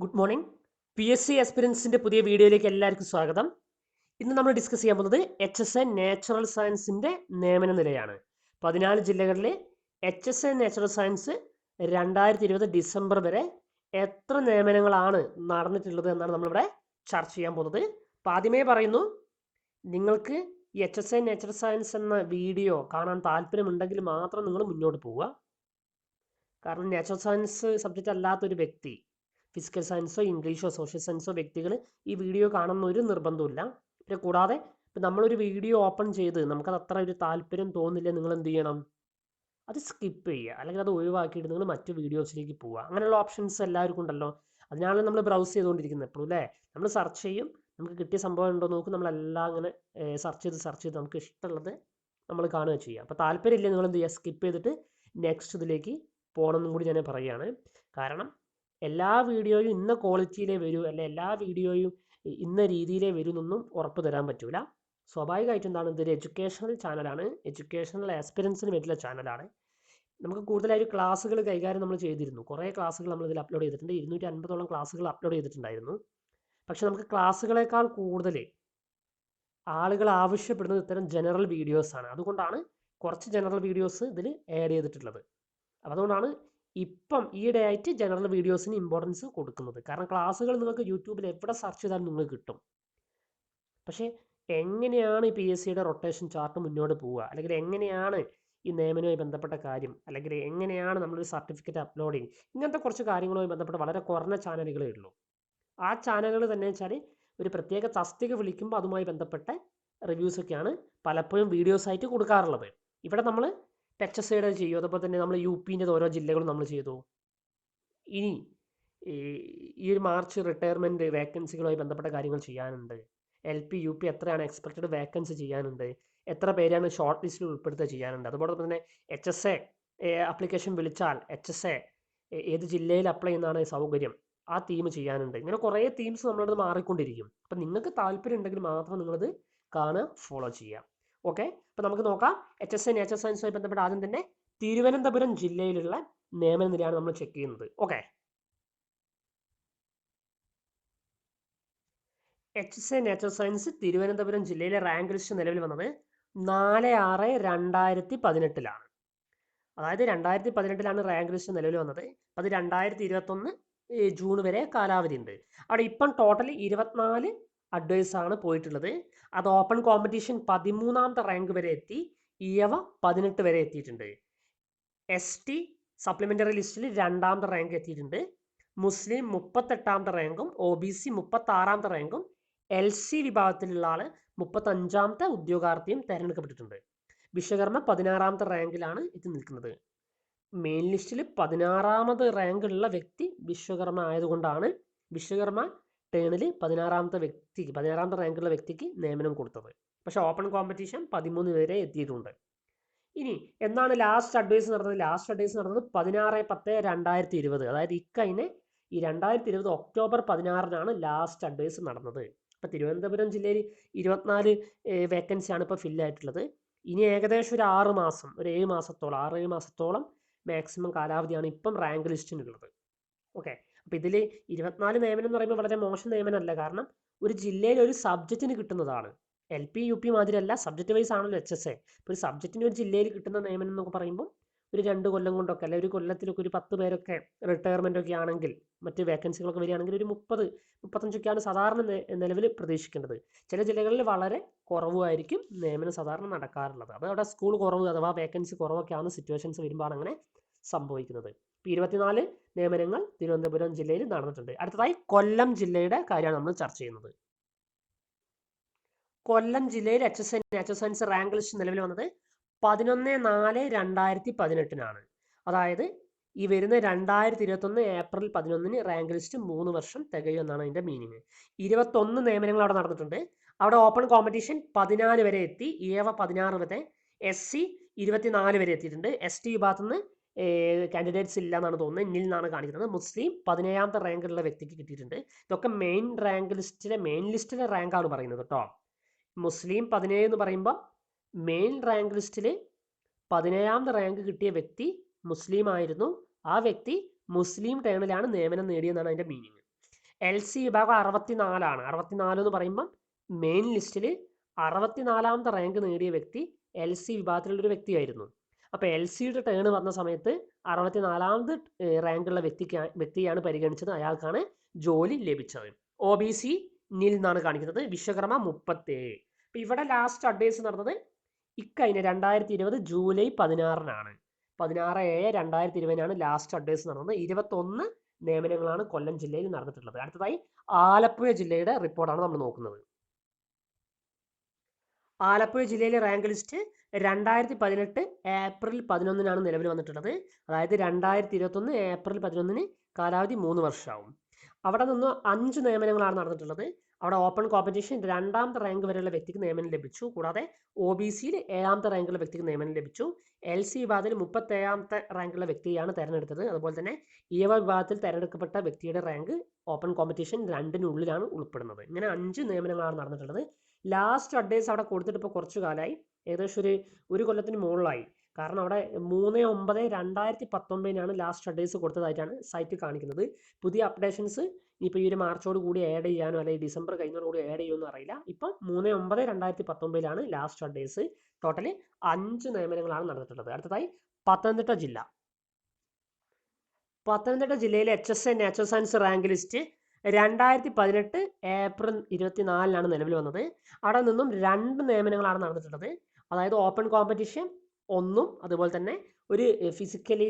Good morning. PSC എക്സ്പീരിയൻസിൻ്റെ പുതിയ വീഡിയോയിലേക്ക് എല്ലാവർക്കും സ്വാഗതം. ഇന്ന് നമ്മൾ ഡിസ്കസ് ചെയ്യാൻ പോകുന്നത് HSA നാച്ചുറൽ സയൻസിൻ്റെ നിയമന നിലയാണ്. 14 ജില്ലകളിലെ HSA നാച്ചുറൽ സയൻസ് 2020 ഡിസംബർ വരെ എത്ര നിയമനങ്ങളാണ് നടന്നിട്ടുള്ളത് എന്നാണ് നമ്മളിവിടെ ചർച്ച ചെയ്യാൻ പോകുന്നത്. അപ്പോൾ ആദ്യമേ പറയുന്നു, നിങ്ങൾക്ക് ഈ HSA നാച്ചുറൽ സയൻസ് എന്ന വീഡിയോ കാണാൻ താല്പര്യമുണ്ടെങ്കിൽ മാത്രം നിങ്ങൾ മുന്നോട്ട് പോവുക. കാരണം നാച്ചുറൽ സയൻസ് സബ്ജക്റ്റ് അല്ലാത്തൊരു വ്യക്തി, ഫിസിക്കൽ സയൻസോ ഇംഗ്ലീഷോ സോഷ്യൽ സയൻസോ വ്യക്തികൾ ഈ വീഡിയോ കാണുന്ന ഒരു നിർബന്ധമില്ല. പിന്നെ കൂടാതെ ഇപ്പം നമ്മളൊരു വീഡിയോ ഓപ്പൺ ചെയ്ത് നമുക്കത് അത്ര ഒരു താല്പര്യം തോന്നില്ല, നിങ്ങൾ എന്ത് ചെയ്യണം, അത് സ്കിപ്പ് ചെയ്യുക, അല്ലെങ്കിൽ അത് ഒഴിവാക്കിയിട്ട് നിങ്ങൾ മറ്റു വീഡിയോസിലേക്ക് പോവുക. അങ്ങനെയുള്ള ഓപ്ഷൻസ് എല്ലാവർക്കും ഉണ്ടല്ലോ. അതിനാണ് നമ്മൾ ബ്രൗസ് ചെയ്തുകൊണ്ടിരിക്കുന്നത് എപ്പോഴും അല്ലേ. നമ്മൾ സെർച്ച് ചെയ്യും, നമുക്ക് കിട്ടിയ സംഭവം ഉണ്ടോ നോക്കും, നമ്മളെല്ലാം അങ്ങനെ സെർച്ച് ചെയ്ത് നമുക്ക് ഇഷ്ടമുള്ളത് നമ്മൾ കാണുക ചെയ്യുക. അപ്പോൾ താല്പര്യമില്ല നിങ്ങൾ എന്ത് ചെയ്യുക, സ്കിപ്പ് ചെയ്തിട്ട് നെക്സ്റ്റ് ഇതിലേക്ക് പോകണമെന്നും കൂടി ഞാൻ പറയുകയാണ്. കാരണം എല്ലാ വീഡിയോയും ഇന്ന ക്വാളിറ്റിയിലേ വരൂ, അല്ലെ എല്ലാ വീഡിയോയും ഇന്ന രീതിയിലേ വരുമെന്നൊന്നും ഉറപ്പ് തരാൻ പറ്റൂല. സ്വാഭാവികമായിട്ടും എന്താണ്, ഇതൊരു എഡ്യൂക്കേഷണൽ ചാനലാണ്, എഡ്യൂക്കേഷണൽ എക്സ്പീരിയൻസിന് വേണ്ടിയുള്ള ചാനലാണ്. നമുക്ക് കൂടുതലായിട്ട് ക്ലാസ്സുകൾ കൈകാര്യം നമ്മൾ ചെയ്തിരുന്നു. കുറേ ക്ലാസ്സുകൾ നമ്മൾ ഇതിൽ അപ്ലോഡ് ചെയ്തിട്ടുണ്ട്. 250ഓളം ക്ലാസ്സുകൾ അപ്ലോഡ് ചെയ്തിട്ടുണ്ടായിരുന്നു. പക്ഷെ നമുക്ക് ക്ലാസ്സുകളെക്കാൾ കൂടുതൽ ആളുകൾ ആവശ്യപ്പെടുന്നത് ഇത്തരം ജനറൽ വീഡിയോസാണ്. അതുകൊണ്ടാണ് കുറച്ച് ജനറൽ വീഡിയോസ് ഇതിൽ ആഡ് ചെയ്തിട്ടുള്ളത്. അപ്പോൾ അതുകൊണ്ടാണ് ഇപ്പം ഈയിടെ ആയിട്ട് ജനറൽ വീഡിയോസിന് ഇമ്പോർട്ടൻസ് കൊടുക്കുന്നത്. കാരണം ക്ലാസ്സുകൾ നിങ്ങൾക്ക് യൂട്യൂബിൽ എവിടെ സെർച്ച് ചെയ്താലും നിങ്ങൾക്ക് കിട്ടും. പക്ഷേ എങ്ങനെയാണ് ഈ PSCയുടെ റൊട്ടേഷൻ ചാർട്ട് മുന്നോട്ട് പോവുക, അല്ലെങ്കിൽ എങ്ങനെയാണ് ഈ നിയമനവുമായി ബന്ധപ്പെട്ട കാര്യം, അല്ലെങ്കിൽ എങ്ങനെയാണ് നമ്മളൊരു സർട്ടിഫിക്കറ്റ് അപ്ലോഡിങ്, ഇങ്ങനത്തെ കുറച്ച് കാര്യങ്ങളുമായി ബന്ധപ്പെട്ട് വളരെ കുറഞ്ഞ ചാനലുകളേ ഉള്ളൂ. ആ ചാനലുകൾ തന്നെ വെച്ചാൽ ഒരു പ്രത്യേക തസ്തിക വിളിക്കുമ്പോൾ അതുമായി ബന്ധപ്പെട്ട റിവ്യൂസൊക്കെയാണ് പലപ്പോഴും വീഡിയോസായിട്ട് കൊടുക്കാറുള്ളത്. ഇവിടെ നമ്മൾ HSAയുടെ ചെയ്യും, അതുപോലെ തന്നെ നമ്മൾ UPൻ്റെ ഓരോ ജില്ലകളും നമ്മൾ ചെയ്തു. ഇനി ഈ ഒരു മാർച്ച് റിട്ടയർമെൻറ്റ് വേക്കൻസികളുമായി ബന്ധപ്പെട്ട കാര്യങ്ങൾ ചെയ്യാനുണ്ട്. LP UP എത്രയാണ് എക്സ്പെക്റ്റഡ് വേക്കൻസി ചെയ്യാനുണ്ട്, എത്ര പേരാണ് ഷോർട്ട് ലിസ്റ്റിൽ ഉൾപ്പെടുത്തുക ചെയ്യാനുണ്ട്. അതുപോലെ തന്നെ HSA ആപ്ലിക്കേഷൻ വിളിച്ചാൽ HSA ഏത് ജില്ലയിൽ അപ്ലൈ ചെയ്യുന്നതാണ് സൗകര്യം, ആ തീം ചെയ്യാനുണ്ട്. ഇങ്ങനെ കുറേ തീംസ് നമ്മളത് മാറിക്കൊണ്ടിരിക്കും. അപ്പം നിങ്ങൾക്ക് താല്പര്യം ഉണ്ടെങ്കിൽ മാത്രം നിങ്ങളത് കാണുക, ഫോളോ ചെയ്യുക. ഓക്കെ, അപ്പോൾ നമുക്ക് നോക്കാം. HSA നാച്ചുറൽ സയൻസുമായി ബന്ധപ്പെട്ട് ആദ്യം തന്നെ തിരുവനന്തപുരം ജില്ലയിലുള്ള നിയമന നിലയാണ് നമ്മൾ ചെക്ക് ചെയ്യുന്നത്. Okay, HSA natural science Thiruvananthapuram ജില്ലയിലെ റാങ്ക് ലിസ്റ്റ് നിലവിൽ വന്നത് 4/6/2018 അതായത് 2018 റാങ്ക് ലിസ്റ്റ് നിലവിൽ വന്നത്. അത് 2021 ജൂൺ വരെ കാലാവധി ഉണ്ട്. അവിടെ ഇപ്പം ടോട്ടൽ 24 അഡ്വൈസാണ് പോയിട്ടുള്ളത്. അത് ഓപ്പൺ കോമ്പറ്റീഷൻ 13ാമത്തെ റാങ്ക് വരെ എത്തി, Eവ 18 വരെ എത്തിയിട്ടുണ്ട്. ST സപ്ലിമെൻ്ററി ലിസ്റ്റിൽ 2ാമത്തെ റാങ്ക് എത്തിയിട്ടുണ്ട്. മുസ്ലിം 38ാമത്തെ റാങ്കും OBC 36ാമത്തെ റാങ്കും LC വിഭാഗത്തിലുള്ള ആൾ 35ാമത്തെ ഉദ്യോഗാർത്ഥിയും തിരഞ്ഞെടുക്കപ്പെട്ടിട്ടുണ്ട്. വിശ്വകർമ്മ 16ാമത്തെ റാങ്കിലാണ് ഇത് നിൽക്കുന്നത്. മെയിൻ ലിസ്റ്റിൽ 16ാമത് റാങ്ക് ഉള്ള വ്യക്തി വിശ്വകർമ്മ ആയതുകൊണ്ടാണ് വിശ്വകർമ്മ ടേണിൽ 16ാമത്തെ റാങ്കുള്ള വ്യക്തിക്ക് നിയമനം കൊടുത്തത്. പക്ഷെ ഓപ്പൺ കോമ്പറ്റീഷൻ 13 വരെ എത്തിയിട്ടുണ്ട്. ഇനി എന്നാണ് ലാസ്റ്റ് അഡ്വൈസ് നടന്നത്? ലാസ്റ്റ് അഡ്വൈസ് നടന്നത് 16/10/2020, അതായത് ഇക്കഴിഞ്ഞ ഈ 2020 ഒക്ടോബർ 16 ലാസ്റ്റ് അഡ്വൈസ് നടന്നത്. ഇപ്പം തിരുവനന്തപുരം ജില്ലയിൽ 24 വേക്കൻസിയാണ് ഇപ്പോൾ ഫില്ലായിട്ടുള്ളത്. ഇനി ഏകദേശം ഒരു 6 മാസം, ഒരു 7 മാസത്തോളം, 6-7 മാസത്തോളം മാക്സിമം കാലാവധിയാണ് ഇപ്പം റാങ്ക് ലിസ്റ്റിനുള്ളത്. ഓക്കെ, അപ്പോൾ ഇതിൽ 24 നിയമനം എന്ന് പറയുമ്പോൾ വളരെ മോശം നിയമനമല്ല. കാരണം ഒരു ജില്ലയിൽ ഒരു സബ്ജക്റ്റിന് കിട്ടുന്നതാണ്. LP UP മാതിരിയല്ല, സബ്ജക്റ്റ് വൈസ് ആണല്ലോ HSA. ഇപ്പോൾ ഒരു സബ്ജക്റ്റിന് ഒരു ജില്ലയിൽ കിട്ടുന്ന നിയമനം എന്നൊക്കെ പറയുമ്പോൾ ഒരു 2 കൊല്ലം കൊണ്ടൊക്കെ, അല്ലെങ്കിൽ ഒരു കൊല്ലത്തിലൊക്കെ ഒരു 10 പേരൊക്കെ റിട്ടയർമെൻ്റ് ഒക്കെ ആണെങ്കിൽ, മറ്റ് വേക്കൻസികളൊക്കെ വരികയാണെങ്കിൽ ഒരു 30-35ഒക്കെയാണ് സാധാരണ നിലവിൽ പ്രതീക്ഷിക്കേണ്ടത്. ചില ജില്ലകളിൽ വളരെ കുറവായിരിക്കും നിയമനം സാധാരണ നടക്കാറുള്ളത്. അത് അവിടെ സ്കൂൾ കുറവ് അഥവാ വേക്കൻസി കുറവൊക്കെ ആവുന്ന സിറ്റുവേഷൻസ് വരുമ്പോഴാണ് അങ്ങനെ സംഭവിക്കുന്നത്. ഇപ്പോൾ 24 നിയമനങ്ങൾ തിരുവനന്തപുരം ജില്ലയിൽ നടന്നിട്ടുണ്ട്. അടുത്തതായി കൊല്ലം ജില്ലയുടെ കാര്യമാണ് നമ്മൾ ചർച്ച ചെയ്യുന്നത്. കൊല്ലം ജില്ലയിൽ HSA natural science rank list നിലവിൽ വന്നത് 11/4/2018 അതായത് ഈ വരുന്ന 2021 ഏപ്രിൽ 11 റാങ്ക് ലിസ്റ്റ് 3 വർഷം തികയും എന്നാണ് അതിൻ്റെ മീനിങ്. 21 നിയമനങ്ങൾ അവിടെ നടന്നിട്ടുണ്ട്. അവിടെ ഓപ്പൺ കോമ്പറ്റീഷൻ 14 വരെ എത്തി, Eവ 16 വരെ, SC 24 വരെ എത്തിയിട്ടുണ്ട്. ST വിഭാഗത്തുനിന്ന് കാൻഡിഡേറ്റ്സ് ഇല്ല എന്നാണ് തോന്നുന്നത്, ഇന്നിൽ നിന്നാണ് കാണിക്കുന്നത്. മുസ്ലിം 17ാമത്തെ റാങ്കുള്ള വ്യക്തിക്ക് കിട്ടിയിട്ടുണ്ട്. ഇതൊക്കെ മെയിൻ ലിസ്റ്റിലെ റാങ്കാണ് പറയുന്നത് കേട്ടോ. മുസ്ലിം 17 എന്ന് പറയുമ്പോൾ മെയിൻ റാങ്ക് ലിസ്റ്റിൽ 17ാമത്തെ റാങ്ക് കിട്ടിയ വ്യക്തി മുസ്ലിം ആയിരുന്നു. ആ വ്യക്തി മുസ്ലിം ടേണിലാണ് നിയമനം നേടിയെന്നാണ് അതിൻ്റെ മീനിങ്. LC വിഭാഗം 64 64 എന്ന് പറയുമ്പം മെയിൻ ലിസ്റ്റിൽ 64ാമത്തെ റാങ്ക് നേടിയ വ്യക്തി LC വിഭാഗത്തിലുള്ളൊരു വ്യക്തിയായിരുന്നു. അപ്പോൾ LCയുടെ ടേൺ വന്ന സമയത്ത് 64ാമത് റാങ്കുള്ള വ്യക്തിയാണ് പരിഗണിച്ചത്. അയാൾക്കാണ് ജോലി ലഭിച്ചത്. OBC നിൽ എന്നാണ് കാണിക്കുന്നത്. വിശ്വകർമ്മ 37. അപ്പോൾ ഇവിടെ ലാസ്റ്റ് അഡ്വൈസ് നടന്നത് ഇക്കഴിഞ്ഞ 2020 ജൂലൈ 16-നാണ്. 16/7/2020 ലാസ്റ്റ് അഡ്വൈസ് നടന്നത്. 21 നിയമനങ്ങളാണ് കൊല്ലം ജില്ലയിൽ നടന്നിട്ടുള്ളത്. അടുത്തതായി ആലപ്പുഴ ജില്ലയുടെ റിപ്പോർട്ടാണ് നമ്മൾ നോക്കുന്നത്. ആലപ്പുഴ ജില്ലയിലെ റാങ്ക് ലിസ്റ്റ് 2018 ഏപ്രിൽ 11-നാണ് നിലവിൽ വന്നിട്ടുള്ളത്. അതായത് 2021 ഏപ്രിൽ 11-ന് കാലാവധി 3 വർഷമാവും. അവിടെ നിന്ന് 5 നിയമനങ്ങളാണ് നടന്നിട്ടുള്ളത്. അവിടെ ഓപ്പൺ കോമ്പറ്റീഷൻ 2ാമത്തെ റാങ്ക് വരെയുള്ള വ്യക്തിക്ക് നിയമനം ലഭിച്ചു. കൂടാതെ OBCയിൽ 7ാമത്തെ റാങ്കുള്ള വ്യക്തിക്ക് നിയമനം ലഭിച്ചു. LC വിഭാഗത്തിൽ 37ാമത്തെ റാങ്കുള്ള വ്യക്തിയാണ് തിരഞ്ഞെടുത്തത്. അതുപോലെ തന്നെ EവA വിഭാഗത്തിൽ തിരഞ്ഞെടുക്കപ്പെട്ട വ്യക്തിയുടെ റാങ്ക് ഓപ്പൺ കോമ്പറ്റീഷൻ 2-നുള്ളിലാണ് ഉൾപ്പെടുന്നത്. ഇങ്ങനെ 5 നിയമനങ്ങളാണ് നടന്നിട്ടുള്ളത്. ലാസ്റ്റ് അഡ്വൈസ് അവിടെ കൊടുത്തിട്ട് ഇപ്പോൾ കുറച്ചു കാലമായി, ഏകദേശം ഒരു കൊല്ലത്തിന് മുകളിലായി. കാരണം അവിടെ 3/9/2019-നാണ് ലാസ്റ്റ് അഡ്വൈസ് കൊടുത്തതായിട്ടാണ് സൈറ്റ് കാണിക്കുന്നത്. പുതിയ അപ്ഡേഷൻസ് ഇപ്പോൾ ഈ ഒരു മാർച്ചോട് കൂടി ആഡ് ചെയ്യാനോ അല്ലെങ്കിൽ ഡിസംബർ കഴിഞ്ഞോടുകൂടി ആഡ് ചെയ്യുമെന്ന് അറിയില്ല. ഇപ്പം 3/9/2019-ലാണ് ലാസ്റ്റ് അഡ്വൈസ്. ടോട്ടൽ 5 നിയമനങ്ങളാണ് നടന്നിട്ടുള്ളത്. അടുത്തതായി പത്തനംതിട്ട ജില്ല. പത്തനംതിട്ട ജില്ലയിലെ HSN natural science rank list 2018 April 24-നാണ് നിലവിൽ വന്നത്. അവിടെ നിന്നും 2 നിയമനങ്ങളാണ് നടന്നിട്ടുള്ളത്. അതായത് ഓപ്പൺ കോമ്പറ്റീഷൻ 1-ഉം അതുപോലെ തന്നെ ഒരു ഫിസിക്കലി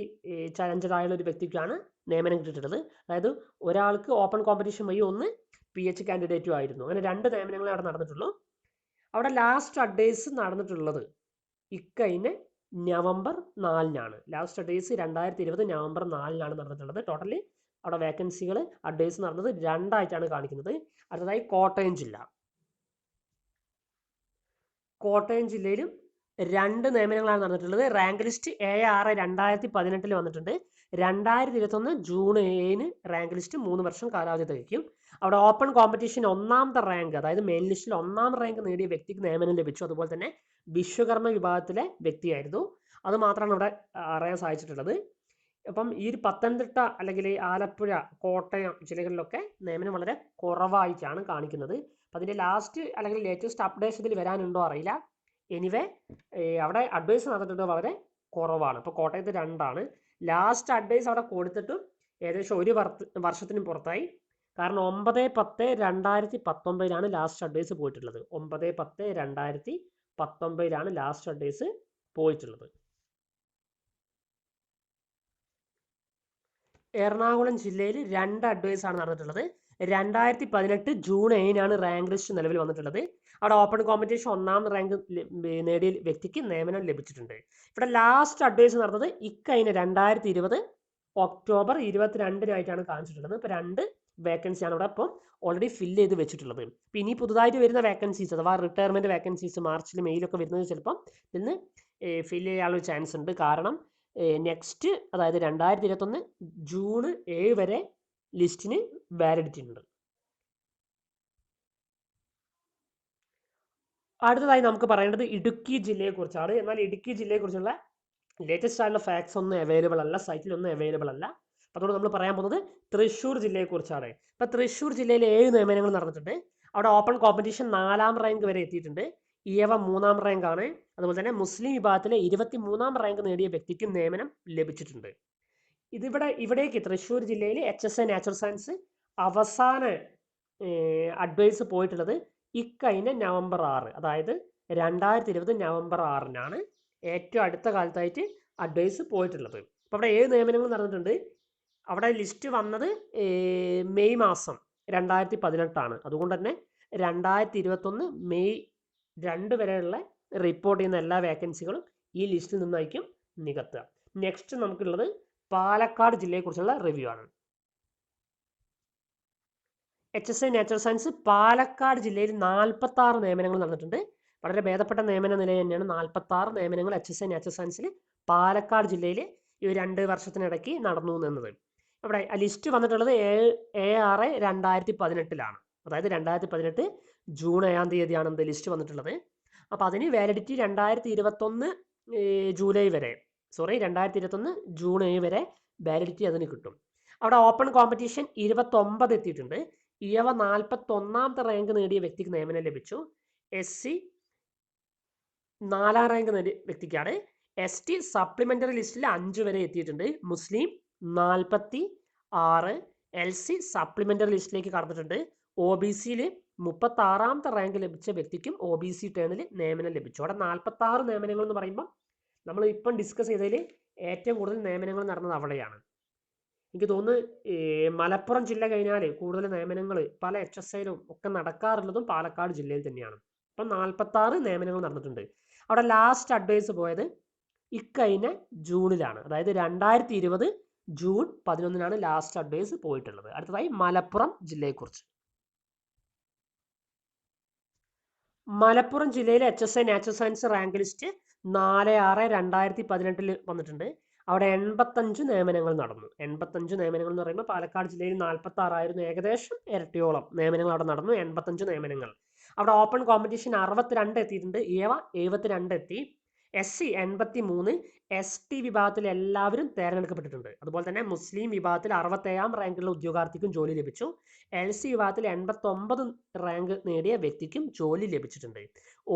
ചലഞ്ചഡ് ആയുള്ള ഒരു വ്യക്തിക്കാണ് നിയമനം കിട്ടിയിട്ടുള്ളത്. അതായത് ഒരാൾക്ക് ഓപ്പൺ കോമ്പറ്റീഷൻ വഴി 1 PH കാൻഡിഡേറ്റും ആയിരുന്നു. അങ്ങനെ 2 നിയമനങ്ങളെ അവിടെ നടന്നിട്ടുള്ളൂ. അവിടെ ലാസ്റ്റ് അഡ്വൈസ് നടന്നിട്ടുള്ളത് ഇക്കഴിഞ്ഞ നവംബർ 4-നാണ്. ലാസ്റ്റ് അഡ്വൈസ് 2020 നവംബർ 4-നാണ് നടന്നിട്ടുള്ളത്. ടോട്ടലി അവിടെ വേക്കൻസികൾ അഡ്വൈസ് നടന്നത് 2 കാണിക്കുന്നത്. അടുത്തതായി കോട്ടയം ജില്ല. കോട്ടയം ജില്ലയിലും 2 നിയമനങ്ങളാണ് നടന്നിട്ടുള്ളത്. റാങ്ക് ലിസ്റ്റ് 7/6/2018 വന്നിട്ടുണ്ട്. 2021 ജൂൺ 7-ന് റാങ്ക് ലിസ്റ്റ് 3 വർഷം കാലാവധി തികയ്ക്കും. അവിടെ ഓപ്പൺ കോമ്പറ്റീഷൻ 1ാമത്തെ റാങ്ക്, അതായത് മെയിൻ ലിസ്റ്റിൽ 1ാം റാങ്ക് നേടിയ വ്യക്തിക്ക് നിയമനം ലഭിച്ചു. അതുപോലെ തന്നെ വിശ്വകർമ്മ വിഭാഗത്തിലെ വ്യക്തിയായിരുന്നു. അത് മാത്രമാണ് ഇവിടെ അറിയാൻ സാധിച്ചിട്ടുള്ളത്. അപ്പം ഈ ഒരു പത്തനംതിട്ട അല്ലെങ്കിൽ ആലപ്പുഴ, കോട്ടയം ജില്ലകളിലൊക്കെ നിയമനം വളരെ കുറവായിട്ടാണ് കാണിക്കുന്നത്. അപ്പം അതിൻ്റെ ലാസ്റ്റ് അല്ലെങ്കിൽ ലേറ്റസ്റ്റ് അപ്ഡേഷൻ ഇതിൽ വരാനുണ്ടോ അറിയില്ല. എനിവേ അവിടെ അഡ്വൈസ് നടന്നിട്ടുണ്ട് വളരെ കുറവാണ്. ഇപ്പോൾ കോട്ടയത്ത് 2 ലാസ്റ്റ് അഡ്വൈസ് അവിടെ കൊടുത്തിട്ടും ഏകദേശം 1 വർഷത്തിന് പുറത്തായി. കാരണം 9/10/2019-ലാണ് ലാസ്റ്റ് അഡ്വൈസ് പോയിട്ടുള്ളത്. 9/10/2019-ലാണ് ലാസ്റ്റ് അഡ്വൈസ് പോയിട്ടുള്ളത്. എറണാകുളം ജില്ലയിൽ 2 അഡ്വൈസാണ് നടന്നിട്ടുള്ളത്. 2018 ജൂൺ 7-നാണ് റാങ്ക് ലിസ്റ്റ് നിലവിൽ വന്നിട്ടുള്ളത്. അവിടെ ഓപ്പൺ കോമ്പറ്റീഷൻ 1ാം റാങ്ക് നേടിയ വ്യക്തിക്ക് നിയമനം ലഭിച്ചിട്ടുണ്ട്. ഇവിടെ ലാസ്റ്റ് അഡ്വൈസ് നടന്നത് ഇക്കഴിഞ്ഞ 2020 ഒക്ടോബർ 22-നായിട്ടാണ് കാണിച്ചിട്ടുള്ളത്. ഇപ്പോൾ 2 വേക്കൻസിയാണ് ഇവിടെ ഇപ്പം ഓൾറെഡി ഫില്ല് ചെയ്ത് വെച്ചിട്ടുള്ളത്. അപ്പോൾ ഇനി പുതുതായിട്ട് വരുന്ന വേക്കൻസീസ് അഥവാ റിട്ടയർമെൻറ്റ് വേക്കൻസീസ് മാർച്ചിൽ മെയിലൊക്കെ വരുന്നത് ചിലപ്പം ഇതിന് ഫില്ല് ചെയ്യാനുള്ള ചാൻസ് ഉണ്ട്. കാരണം നെക്സ്റ്റ് അതായത് 2021 ജൂൺ 7 വരെ ലിസ്റ്റിന് വാലിഡിറ്റി ഉണ്ട്. അടുത്തതായി നമുക്ക് പറയേണ്ടത് ഇടുക്കി ജില്ലയെക്കുറിച്ചാണ്. എന്നാൽ ഇടുക്കി ജില്ലയെക്കുറിച്ചുള്ള ലേറ്റസ്റ്റ് ആയിട്ടുള്ള ഫാക്ട്സ് ഒന്നും അവൈലബിൾ അല്ല, സൈറ്റിലൊന്നും അവൈലബിൾ അല്ല. അപ്പോൾ അതുകൊണ്ട് നമ്മൾ പറയാൻ പോകുന്നത് തൃശ്ശൂർ ജില്ലയെക്കുറിച്ചാണ്. ഇപ്പോൾ തൃശ്ശൂർ ജില്ലയിൽ 7 നിയമനങ്ങൾ നടന്നിട്ടുണ്ട്. അവിടെ ഓപ്പൺ കോമ്പറ്റീഷൻ 4ാം റാങ്ക് വരെ എത്തിയിട്ടുണ്ട്. EവA 3ാം റാങ്ക് ആണ്. അതുപോലെ തന്നെ മുസ്ലിം വിഭാഗത്തിലെ 23ാം റാങ്ക് നേടിയ വ്യക്തിക്കും നിയമനം ലഭിച്ചിട്ടുണ്ട്. ഇവിടേക്ക് തൃശ്ശൂർ ജില്ലയിൽ HSN നാച്ചുറൽ സയൻസ് അവസാന അഡ്വൈസ് പോയിട്ടുള്ളത് ഇക്കഴിഞ്ഞ നവംബർ 6, അതായത് 2020 നവംബർ 6-നാണ് ഏറ്റവും അടുത്ത കാലത്തായിട്ട് അഡ്വൈസ് പോയിട്ടുള്ളത്. അപ്പോൾ അവിടെ 7 നിയമനങ്ങൾ നടന്നിട്ടുണ്ട്. അവിടെ ലിസ്റ്റ് വന്നത് മെയ് മാസം 2018 അതുകൊണ്ട് തന്നെ 2021 മെയ് 2 വരെയുള്ള റിപ്പോർട്ട് ചെയ്യുന്ന എല്ലാ വേക്കൻസികളും ഈ ലിസ്റ്റിൽ നിന്നായിരിക്കും നികത്തുക. നെക്സ്റ്റ് നമുക്കുള്ളത് പാലക്കാട് ജില്ലയെക്കുറിച്ചുള്ള റിവ്യൂ ആണ്. HSN നാച്ചുറൽ സയൻസ് പാലക്കാട് ജില്ലയിൽ 46 നിയമനങ്ങൾ നടന്നിട്ടുണ്ട്. വളരെ ഭേദപ്പെട്ട നിയമന നില തന്നെയാണ്. 46 നിയമനങ്ങൾ HSN നാച്ചുറൽ സയൻസിൽ പാലക്കാട് ജില്ലയിൽ ഈ 2 വർഷത്തിനിടയ്ക്ക് നടന്നു എന്നത്. അവിടെ ലിസ്റ്റ് വന്നിട്ടുള്ളത് 7/6/2018-ലാണ്. അതായത് 2018 ജൂൺ 7-ാം തീയതിയാണ് എന്ത് ലിസ്റ്റ് വന്നിട്ടുള്ളത്. അപ്പോൾ അതിന് വാലിഡിറ്റി 2021 ജൂൺ 7 വരെ വാലിഡിറ്റി അതിന് കിട്ടും. അവിടെ ഓപ്പൺ കോമ്പറ്റീഷൻ 29 എത്തിയിട്ടുണ്ട്. ഇയവ 41ാമത്തെ റാങ്ക് നേടിയ വ്യക്തിക്ക് നിയമനം ലഭിച്ചു. SC 4ാം റാങ്ക് നേടിയ വ്യക്തിക്കാണ്. ST സപ്ലിമെന്ററി ലിസ്റ്റിൽ 5 വരെ എത്തിയിട്ടുണ്ട്. മുസ്ലിം 46, LC സപ്ലിമെന്ററി ലിസ്റ്റിലേക്ക് കടന്നിട്ടുണ്ട്. OBCയിൽ 36ാമത്തെ റാങ്ക് ലഭിച്ച വ്യക്തിക്കും OBC ടേണിൽ നിയമനം ലഭിച്ചു. അവിടെ 46 നിയമനങ്ങൾ എന്ന് പറയുമ്പോൾ നമ്മൾ ഇപ്പം ഡിസ്കസ് ചെയ്തതിൽ ഏറ്റവും കൂടുതൽ നിയമനങ്ങൾ നടന്നത് അവിടെയാണ്. എനിക്ക് തോന്നുന്നു മലപ്പുറം ജില്ല കഴിഞ്ഞാൽ കൂടുതൽ നിയമനങ്ങൾ പല HSIയിലും ഒക്കെ നടക്കാറുള്ളതും പാലക്കാട് ജില്ലയിൽ തന്നെയാണ്. അപ്പം 46 നിയമനങ്ങൾ നടന്നിട്ടുണ്ട്. അവിടെ ലാസ്റ്റ് അഡ്വൈസ് പോയത് ഇക്കഴിഞ്ഞ ജൂണിലാണ്, അതായത് 2020 ജൂൺ 11 ലാസ്റ്റ് അഡ്വൈസ് പോയിട്ടുള്ളത്. അടുത്തതായി മലപ്പുറം ജില്ലയെക്കുറിച്ച്. മലപ്പുറം ജില്ലയിലെ HSI natural science rank list 4/6/2018 വന്നിട്ടുണ്ട്. അവിടെ 85 നിയമനങ്ങൾ നടന്നു. 85 നിയമനങ്ങൾ എന്ന് പറയുമ്പോൾ പാലക്കാട് ജില്ലയിൽ 46 ആയിരുന്നു, ഏകദേശം ഇരട്ടിയോളം നിയമനങ്ങൾ അവിടെ നടന്നു. 85 നിയമനങ്ങൾ. അവിടെ ഓപ്പൺ കോമ്പറ്റീഷൻ 62 എത്തിയിട്ടുണ്ട്. ഇവ 72 എത്തി. SC 83, ST വിഭാഗത്തിൽ എല്ലാവരും തിരഞ്ഞെടുക്കപ്പെട്ടിട്ടുണ്ട്. അതുപോലെ തന്നെ മുസ്ലിം വിഭാഗത്തിൽ 67ാം റാങ്കിലുള്ള ഉദ്യോഗാർത്ഥിക്കും ജോലി ലഭിച്ചു. LC വിഭാഗത്തിൽ 89 റാങ്ക് നേടിയ വ്യക്തിക്കും ജോലി ലഭിച്ചിട്ടുണ്ട്.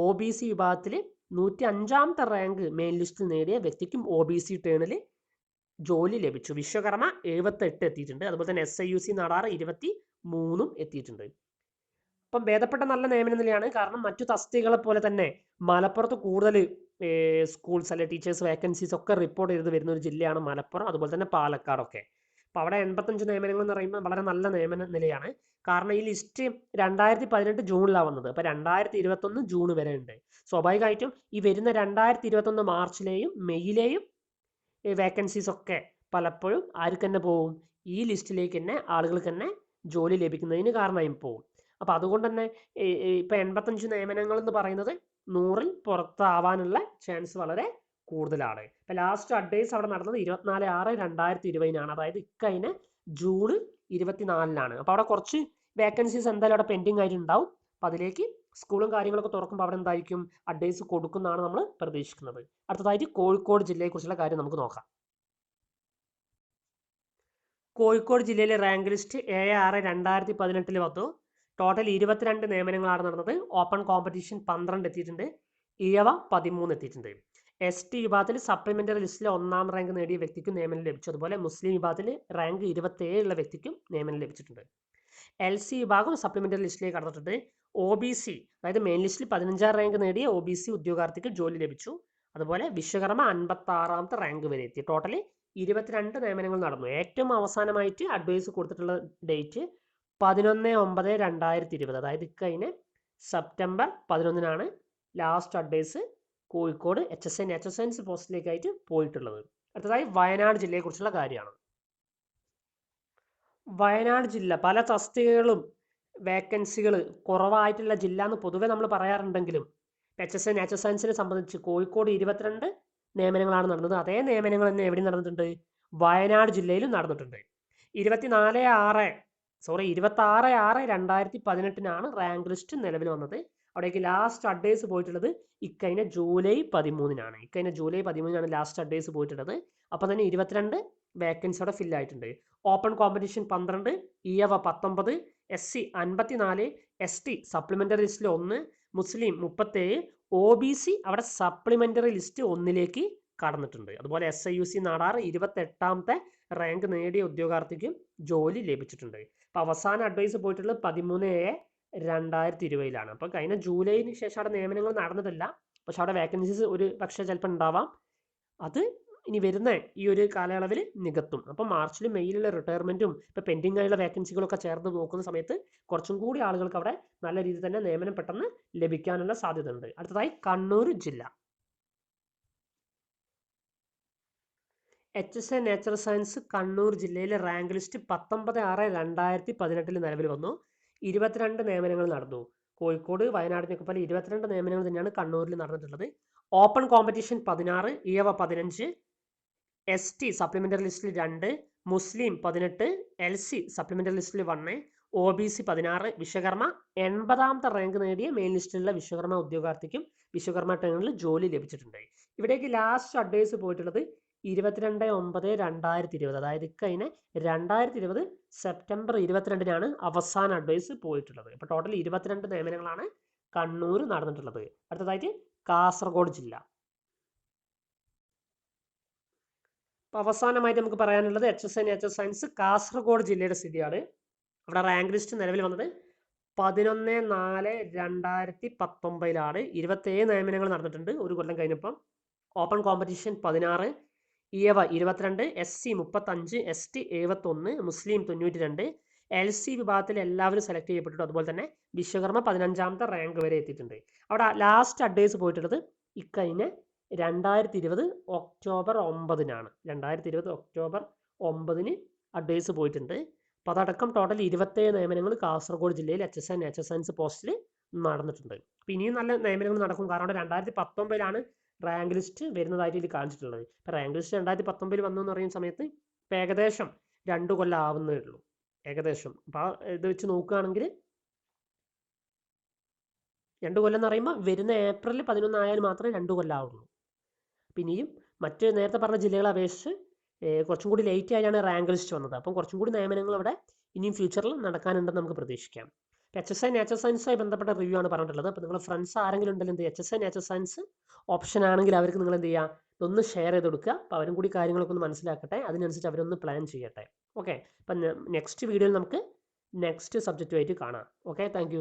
OBC വിഭാഗത്തിൽ 105ാമത്തെ റാങ്ക് മെയിൻ ലിസ്റ്റിൽ നേടിയ വ്യക്തിക്കും OBC ടേണിൽ ജോലി ലഭിച്ചു. വിശ്വകർമ്മ 78 എത്തിയിട്ടുണ്ട്. അതുപോലെ തന്നെ SIUC നാടാർ 23 എത്തിയിട്ടുണ്ട്. അപ്പം ഭേദപ്പെട്ട നല്ല നിയമന നിലയാണ്. കാരണം മറ്റു തസ്തികകളെ പോലെ തന്നെ മലപ്പുറത്ത് കൂടുതൽ സ്കൂൾസ് അല്ലെ ടീച്ചേഴ്സ് വേക്കൻസീസ് ഒക്കെ റിപ്പോർട്ട് ചെയ്ത് വരുന്ന ഒരു ജില്ലയാണ് മലപ്പുറം, അതുപോലെ തന്നെ പാലക്കാടൊക്കെ. അപ്പോൾ അവിടെ 85 നിയമനങ്ങൾ എന്ന് പറയുമ്പോൾ വളരെ നല്ല നിയമന നിലയാണ്. കാരണം ഈ ലിസ്റ്റ് 2018 ജൂണിലാണ് വന്നത്. അപ്പോൾ 2021 ജൂൺ വരെ ഉണ്ട്. സ്വാഭാവികമായിട്ടും ഈ വരുന്ന 2021 മാർച്ചിലെയും മെയ്യിലെയും വേക്കൻസീസ് ഒക്കെ പലപ്പോഴും ആർക്ക് തന്നെ പോകും, ഈ ലിസ്റ്റിലേക്ക് തന്നെ ആളുകൾക്ക് തന്നെ ജോലി ലഭിക്കുന്നതിന് കാരണമായി പോകും. അപ്പോൾ അതുകൊണ്ട് തന്നെ ഇപ്പം 85 നിയമനങ്ങൾ എന്ന് പറയുന്നത് 100ൽ പുറത്താവാനുള്ള ചാൻസ് വളരെ കൂടുതലാണ്. ഇപ്പം ലാസ്റ്റ് അഡ്വൈസ് അവിടെ നടന്നത് 24/6/2020 അതായത് ഇക്കഴിഞ്ഞ ജൂൺ 24 അപ്പോൾ അവിടെ കുറച്ച് വേക്കൻസീസ് എന്തായാലും അവിടെ പെൻഡിങ് ആയിട്ടുണ്ടാവും. അപ്പോൾ അതിലേക്ക് സ്കൂളും കാര്യങ്ങളൊക്കെ തുറക്കുമ്പോൾ അവിടെ എന്തായിരിക്കും അഡ്വൈസ് കൊടുക്കുന്നതാണ് നമ്മൾ പ്രതീക്ഷിക്കുന്നത്. അടുത്തതായിട്ട് കോഴിക്കോട് ജില്ലയെക്കുറിച്ചുള്ള കാര്യം നമുക്ക് നോക്കാം. കോഴിക്കോട് ജില്ലയിലെ റാങ്ക് ലിസ്റ്റ് 7/6/2018 വന്നു. ടോട്ടൽ 22 നിയമനങ്ങളാണ് നടന്നത്. ഓപ്പൺ കോമ്പറ്റീഷൻ 12 എത്തിയിട്ടുണ്ട്. ഇഴവ 13 എത്തിയിട്ടുണ്ട്. ST വിഭാഗത്തിൽ സപ്ലിമെന്ററി ലിസ്റ്റിൽ 1ാം റാങ്ക് നേടിയ വ്യക്തിക്കും നിയമനം ലഭിച്ചു. അതുപോലെ മുസ്ലിം വിഭാഗത്തിൽ റാങ്ക് 27 ഉള്ള വ്യക്തിക്കും നിയമനം ലഭിച്ചിട്ടുണ്ട്. LC വിഭാഗം സപ്ലിമെന്ററി ലിസ്റ്റിലേക്ക് കടന്നിട്ടുണ്ട്. OBC അതായത് മെയിൻ ലിസ്റ്റിൽ 15ാം റാങ്ക് നേടിയ OBC ഉദ്യോഗാർത്ഥിക്ക് ജോലി ലഭിച്ചു. അതുപോലെ വിശ്വകർമ്മ 56ാമത്തെ റാങ്ക് വരെ എത്തി. ടോട്ടൽ 22 നിയമനങ്ങൾ നടന്നു. ഏറ്റവും അവസാനമായിട്ട് അഡ്വൈസ് കൊടുത്തിട്ടുള്ള ഡേറ്റ് 11/9/2020 അതായത് ഇക്കഴിഞ്ഞ September 11 last advise Kozhikode HSI natural science പോസ്റ്റിലേക്കായിട്ട് പോയിട്ടുള്ളത്. അടുത്തതായി വയനാട് ജില്ലയെക്കുറിച്ചുള്ള കാര്യമാണ്. വയനാട് ജില്ല പല തസ്തികകളും വേക്കൻസികൾ കുറവായിട്ടുള്ള ജില്ല എന്ന് പൊതുവെ നമ്മൾ പറയാറുണ്ടെങ്കിലും HSI നാച്ചുറൽ സയൻസിനെ സംബന്ധിച്ച് കോഴിക്കോട് 22 നിയമനങ്ങളാണ് നടന്നത്. അതേ നിയമനങ്ങൾ തന്നെ എവിടെ നടന്നിട്ടുണ്ട്? വയനാട് ജില്ലയിലും നടന്നിട്ടുണ്ട്. 26/6/2018 റാങ്ക് ലിസ്റ്റ് നിലവിൽ വന്നത്. അവിടേക്ക് ലാസ്റ്റ് അഡ്വൈസ് പോയിട്ടുള്ളത് ഇക്കഴിഞ്ഞ ജൂലൈ 13 ലാസ്റ്റ് അഡ്വൈസ് പോയിട്ടുള്ളത്. അപ്പോൾ തന്നെ 22 വേക്കൻസി അവിടെ ഫിൽ ആയിട്ടുണ്ട്. Open competition 12, ഇഴവ 19, SC 54, ST supplementary ലിസ്റ്റിൽ 1, മുസ്ലിം 37, OBC അവിടെ സപ്ലിമെന്ററി ലിസ്റ്റ് 1ലേക്ക് കടന്നിട്ടുണ്ട്. അതുപോലെ SIUC നാടാർ 28ാമത്തെ റാങ്ക് നേടിയ ഉദ്യോഗാർത്ഥിക്കും ജോലി ലഭിച്ചിട്ടുണ്ട്. അപ്പോൾ അവസാന അഡ്വൈസ് പോയിട്ടുള്ളത് 13/7/2020 അപ്പോൾ കഴിഞ്ഞ ജൂലൈന് ശേഷം അവിടെ നിയമനങ്ങൾ നടന്നിട്ടില്ല. പക്ഷെ അവിടെ വേക്കൻസീസ് ഒരു പക്ഷേ ചിലപ്പോൾ ഉണ്ടാവാം. അത് ഇനി വരുന്ന ഈ ഒരു കാലയളവിൽ നികത്തും. അപ്പം മാർച്ചിലും മെയ്യിലുള്ള റിട്ടയർമെൻറ്റും ഇപ്പോൾ പെൻഡിങ് ആയുള്ള വേക്കൻസികളൊക്കെ ചേർന്ന് നോക്കുന്ന സമയത്ത് കുറച്ചും കൂടി ആളുകൾക്ക് അവിടെ നല്ല രീതിയിൽ തന്നെ നിയമനം പെട്ടെന്ന് ലഭിക്കാനുള്ള സാധ്യത ഉണ്ട്. അടുത്തതായി കണ്ണൂർ ജില്ല. HSI നാച്ചുറൽ സയൻസ് കണ്ണൂർ ജില്ലയിലെ റാങ്ക് ലിസ്റ്റ് 19/6/2018 നിലവിൽ വന്നു. 22 നിയമനങ്ങൾ നടന്നു. കോഴിക്കോട് വയനാടിനൊക്കെ പോലെ 22 നിയമനങ്ങൾ തന്നെയാണ് കണ്ണൂരിൽ നടന്നിട്ടുള്ളത്. ഓപ്പൺ കോമ്പറ്റീഷൻ 16, ഇഴവ 15, ST സപ്ലിമെന്ററി ലിസ്റ്റിൽ 2, മുസ്ലിം 18, LC സപ്ലിമെന്ററി ലിസ്റ്റിൽ 1, OBC 16, വിശ്വകർമ്മ 80ാമത്തെ റാങ്ക് നേടിയ മെയിൻ ലിസ്റ്റിലുള്ള വിശ്വകർമ്മ ഉദ്യോഗാർത്ഥിക്കും വിശ്വകർമ്മ ടേണിൽ ജോലി ലഭിച്ചിട്ടുണ്ട്. ഇവിടേക്ക് ലാസ്റ്റ് അഡ്വൈസ് പോയിട്ടുള്ളത് 22/9/2020, അതായത് ഇക്കഴിഞ്ഞ 2020 സെപ്റ്റംബർ 22-നാണ് അവസാന അഡ്വൈസ് പോയിട്ടുള്ളത്. അപ്പോൾ ടോട്ടൽ 22 നിയമനങ്ങളാണ് കണ്ണൂർ നടന്നിട്ടുള്ളത്. അടുത്തതായിട്ട് കാസർഗോഡ് ജില്ല. അപ്പോൾ അവസാനമായിട്ട് നമുക്ക് പറയാനുള്ളത് HSN നേച്ചർ സയൻസ് കാസർഗോഡ് ജില്ലയുടെ സ്ഥിതിയാണ്. അവിടെ റാങ്ക് ലിസ്റ്റ് നിലവിൽ വന്നത് 11/4/2019 27 നിയമനങ്ങൾ നടന്നിട്ടുണ്ട് ഒരു കൊല്ലം കഴിഞ്ഞപ്പം. Open competition 16, EWA 22, SC 35, ST 71, മുസ്ലിം 92, LC വിഭാഗത്തിൽ എല്ലാവരും സെലക്ട് ചെയ്യപ്പെട്ടിട്ടുണ്ട്. അതുപോലെ തന്നെ വിശ്വകർമ്മ 15ാമത്തെ റാങ്ക് വരെ എത്തിയിട്ടുണ്ട്. അവിടെ ലാസ്റ്റ് അഡ്വൈസ് പോയിട്ടുള്ളത് ഇക്കഴിഞ്ഞ 2020 ഒക്ടോബർ 9-നാണ്. 2020 ഒക്ടോബർ 9-ന് അഡ്വൈസ് പോയിട്ടുണ്ട്. അപ്പോൾ അതടക്കം ടോട്ടൽ 27 നിയമനങ്ങൾ കാസർഗോഡ് ജില്ലയിൽ HSN നേച്ചർ സയൻസ് പോസ്റ്റിൽ നടന്നിട്ടുണ്ട്. അപ്പോൾ ഇനിയും നല്ല നിയമനങ്ങൾ നടക്കും. കാരണം 2019-ലാണ് റാങ്ക് ലിസ്റ്റ് വരുന്നതായിട്ട് ഇതിൽ കാണിച്ചിട്ടുള്ളത്. ഇപ്പോൾ റാങ്ക് ലിസ്റ്റ് 2019 വന്നു എന്ന് പറയുന്ന സമയത്ത് ഇപ്പോൾ ഏകദേശം 2 കൊല്ലം ആവുന്നേ ഉള്ളൂ, ഏകദേശം. അപ്പോൾ ഇത് വെച്ച് നോക്കുകയാണെങ്കിൽ 2 കൊല്ലം എന്ന് പറയുമ്പോൾ വരുന്ന ഏപ്രിൽ 11 ആയാൽ മാത്രമേ 2 കൊല്ലം ആവുള്ളൂ. പിന്നെയും മറ്റ് നേരത്തെ പറഞ്ഞ ജില്ലകളെ അപേക്ഷിച്ച് കുറച്ചും കൂടി ലേറ്റ് ആയാണ് റാങ്ക് ലിസ്റ്റ് വന്നത്. അപ്പം കുറച്ചും കൂടി നിയമനങ്ങൾ അവിടെ ഇനിയും ഫ്യൂച്ചറിൽ നടക്കാനുണ്ടെന്ന് നമുക്ക് പ്രതീക്ഷിക്കാം. HSN നേച്ചർ സയൻസുമായി ബന്ധപ്പെട്ട റിവ്യൂ ആണ് പറഞ്ഞിട്ടുള്ളത്. അപ്പോൾ നിങ്ങളുടെ ഫ്രണ്ട്സ് ആരെങ്കിലും ഉണ്ടെങ്കിൽ എന്ത് HSN നേച്ചർ സയൻസ് ഓപ്ഷൻ ആണെങ്കിൽ അവർക്ക് നിങ്ങൾ എന്ത് ചെയ്യുക, ഒന്ന് ഷെയർ ചെയ്ത് കൊടുക്കുക. അപ്പോൾ അവരും കൂടി കാര്യങ്ങളൊക്കെ ഒന്ന് മനസ്സിലാക്കട്ടെ, അതിനനുസരിച്ച് അവരൊന്ന് പ്ലാൻ ചെയ്യട്ടെ. ഓക്കെ, അപ്പം നെക്സ്റ്റ് വീഡിയോയിൽ നമുക്ക് നെക്സ്റ്റ് സബ്ജക്റ്റുമായിട്ട് കാണാം. Okay, thank